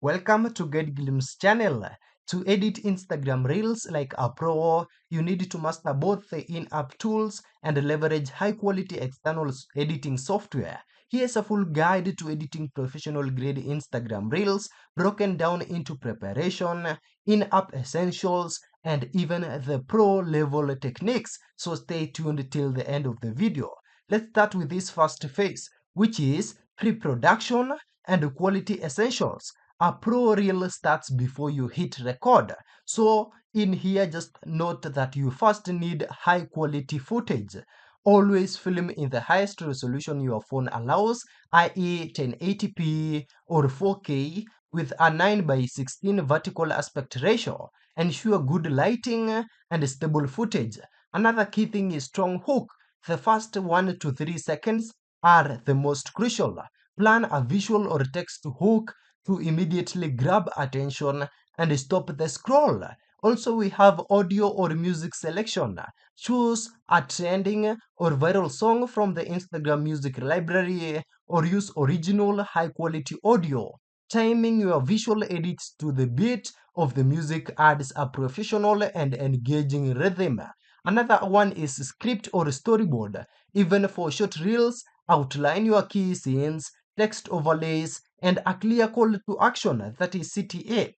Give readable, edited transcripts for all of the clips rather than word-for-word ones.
Welcome to Get Glimpse channel. To edit Instagram Reels like a pro, you need to master both the in-app tools and leverage high-quality external editing software. Here's a full guide to editing professional-grade Instagram Reels, broken down into preparation, in-app essentials, and even the pro-level techniques. So stay tuned till the end of the video. Let's start with this first phase, which is pre-production and quality essentials. A pro reel starts before you hit record. So in here, just note that you first need high quality footage. Always film in the highest resolution your phone allows, i.e. 1080p or 4K with a 9 by 16 vertical aspect ratio. Ensure good lighting and stable footage. Another key thing is strong hook. The first 1 to 3 seconds are the most crucial. Plan a visual or text hook to immediately grab attention and stop the scroll. Also, we have audio or music selection. Choose a trending or viral song from the Instagram music library or use original high quality audio. Timing your visual edits to the beat of the music adds a professional and engaging rhythm. Another one is script or storyboard. Even for short reels, outline your key scenes, text overlays, and a clear call to action, that is CTA.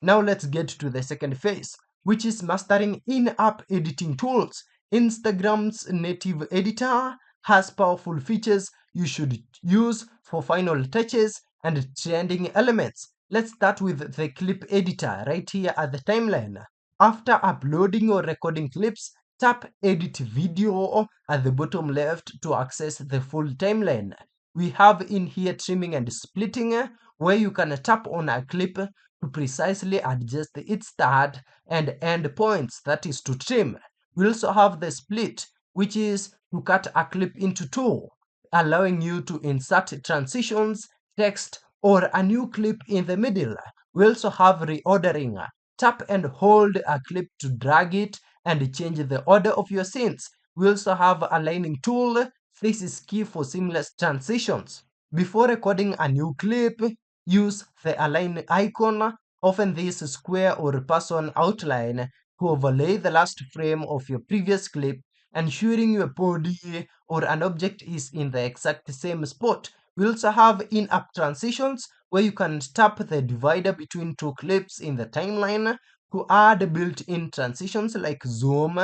Now let's get to the second phase, which is mastering in-app editing tools. Instagram's native editor has powerful features you should use for final touches and trending elements. Let's start with the clip editor right here at the timeline. After uploading or recording clips, tap edit video at the bottom left to access the full timeline. We have in here trimming and splitting, where you can tap on a clip to precisely adjust its start and end points, that is to trim. We also have the split, which is to cut a clip into two, allowing you to insert transitions, text, or a new clip in the middle. We also have reordering. Tap and hold a clip to drag it and change the order of your scenes. We also have aligning tool. This is key for seamless transitions. Before recording a new clip, use the align icon, often this square or person outline, to overlay the last frame of your previous clip, ensuring your body or an object is in the exact same spot. We also have in-app transitions, where you can tap the divider between two clips in the timeline to add built-in transitions like zoom,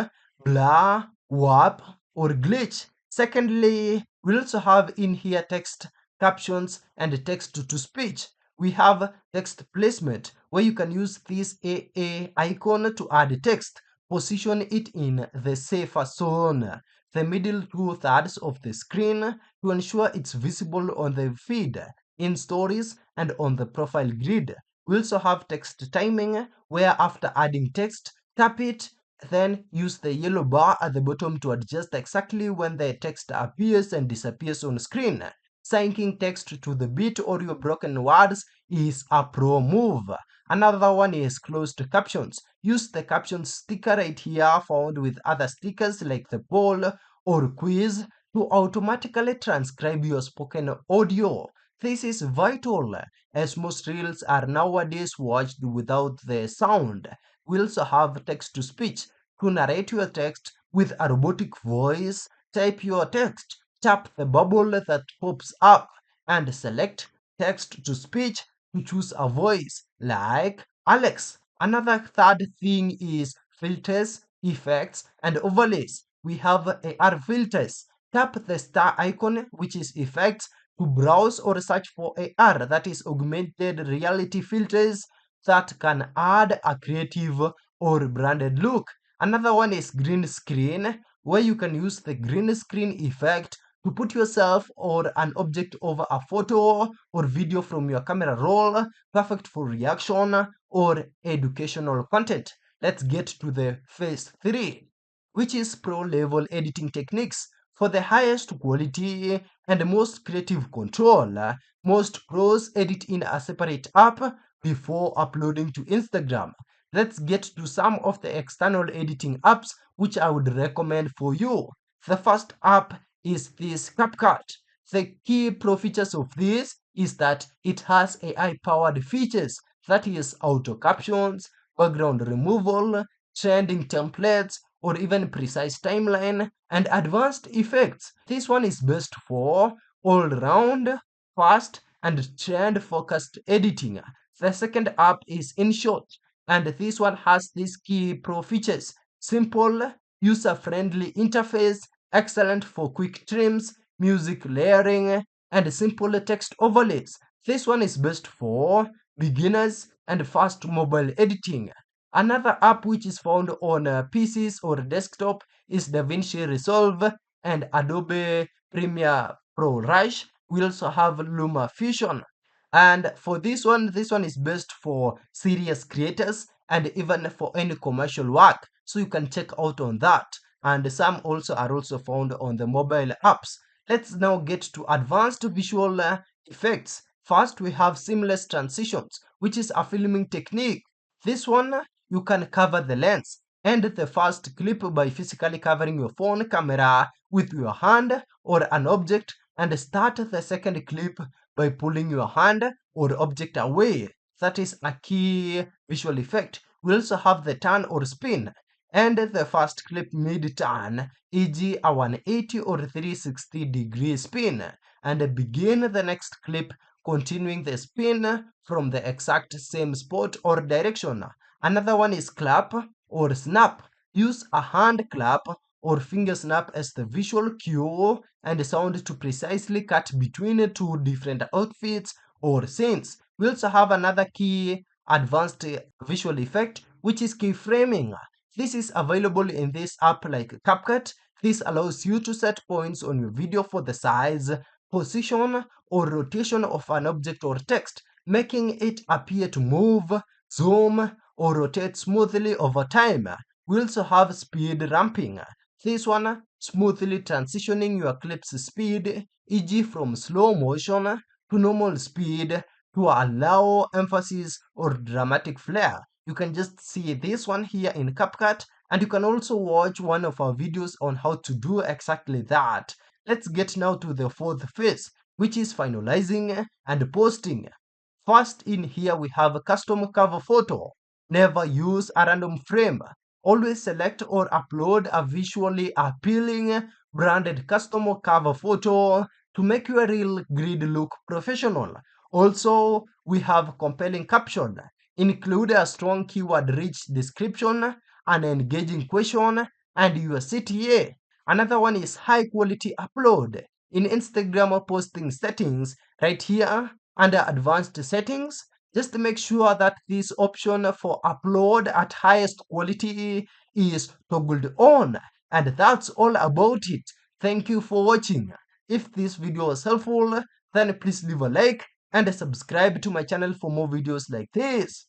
blur, warp, or glitch. Secondly, we also have in here text captions and text to speech. We have text placement, where you can use this AA icon to add text. Position it in the safer zone, the middle 2/3 of the screen, to ensure it's visible on the feed, in stories, and on the profile grid. We also have text timing, where after adding text, tap it, then use the yellow bar at the bottom to adjust exactly when the text appears and disappears on screen. Syncing text to the beat or your broken words is a pro move. Another one is closed captions. Use the captions sticker right here, found with other stickers like the poll or quiz, to automatically transcribe your spoken audio. This is vital, as most reels are nowadays watched without the sound. We also have text to speech. To narrate your text with a robotic voice, type your text, tap the bubble that pops up, and select text to speech to choose a voice like Alex. Another third thing is filters, effects, and overlays. We have AR filters. Tap the star icon, which is effects, to browse or search for AR, that is augmented reality filters that can add a creative or branded look. Another one is green screen, where you can use the green screen effect to put yourself or an object over a photo or video from your camera roll, perfect for reaction or educational content. Let's get to the phase 3, which is pro level editing techniques. For the highest quality and most creative control, most pros edit in a separate app before uploading to Instagram. Let's get to some of the external editing apps which I would recommend for you. The first app is this CapCut. The key pro features of this is that it has AI-powered features, that is auto captions, background removal, trending templates, or even precise timeline and advanced effects. This one is best for all-round, fast, and trend-focused editing. The second app is InShot, and this one has these key pro features: simple, user-friendly interface, excellent for quick trims, music layering, and simple text overlays. This one is best for beginners and fast mobile editing. Another app which is found on PCs or desktop is DaVinci Resolve and Adobe Premiere Pro Rush. We also have Luma Fusion. And for this one is best for serious creators and even for any commercial work. So you can check out on that. And some also are also found on the mobile apps. Let's now get to advanced visual effects. First, we have seamless transitions, which is a filming technique. This one, you can cover the lens and the first clip by physically covering your phone camera with your hand or an object, and start the second clip by pulling your hand or object away. That is a key visual effect. We also have the turn or spin, and the first clip mid-turn, e.g. a 180 or 360-degree spin, and begin the next clip continuing the spin from the exact same spot or direction. Another one is clap or snap. Use a hand clap or finger snap as the visual cue and sound to precisely cut between two different outfits or scenes. We also have another key advanced visual effect, which is keyframing. This is available in this app like CapCut. This allows you to set points on your video for the size, position, or rotation of an object or text, making it appear to move, zoom, or rotate smoothly over time. We also have speed ramping. This one smoothly transitioning your clip's speed, e.g. from slow motion to normal speed to allow emphasis or dramatic flair. You can just see this one here in CapCut, and you can also watch one of our videos on how to do exactly that. Let's get now to the fourth phase, which is finalizing and posting. First in here we have a custom cover photo. Never use a random frame. Always select or upload a visually appealing branded custom cover photo to make your real grid look professional. Also, we have compelling caption. Include a strong keyword-rich description, an engaging question, and your CTA. Another one is high-quality upload. In Instagram posting settings, right here under advanced settings, just make sure that this option for upload at highest quality is toggled on. And that's all about it. Thank you for watching. If this video was helpful, then please leave a like and subscribe to my channel for more videos like this.